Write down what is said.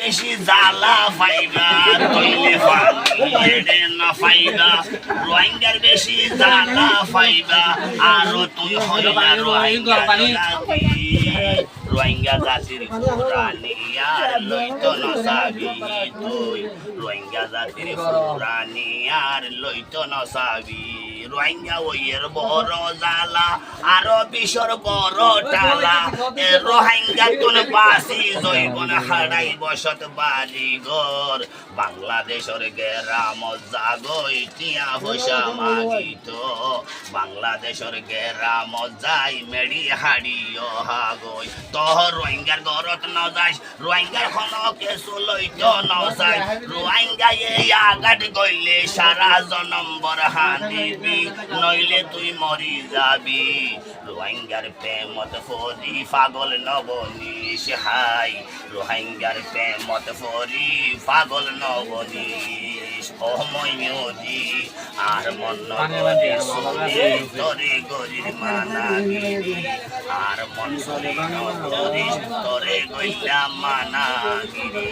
বেশি জ্বালা পাইবা তৈলে ফাড়ে না পাইবা রোহিঙ্গার বেশি জ্বালা পাইবা আরো তুই হইলা রোহিঙ্গা জাতির পুরানি আর লইতো নসাবি তুই রোহিঙ্গা জাতির পুরানি আর লইতো নসাবি রোহিঙ্গা ওইয়ের বড় জ্বালা আরো বিশর বড় টালা এ রোহিঙ্গা তুন বাসি জৈবন হারাই বসত বাড়ি ঘর বাংলাদেশের গেরাম জাগো ইটিয়া পয়সা মাগিত বাংলাদেশের গেরাম যাই মেড়ি হাড়িও হাগই তোহ রোহিঙ্গার ঘরত ন যাইস রোহিঙ্গার খনকে চলইত ন যাই রোহিঙ্গা এই আগাট গইলে সারা জনম্বর হাঁদিবি নইলে তুই মরি যাবি রোহিঙ্গার প্রেমত ফরি পাগল নবনীশ হাই রোহিঙ্গার প্রেমত ফরি পাগল নবনীশ ও ময়ূরী আর মন নগরী সুরে তরে গরির মানাগিরি আর মন সুরে নগরী তরে গইলা মানাগিরি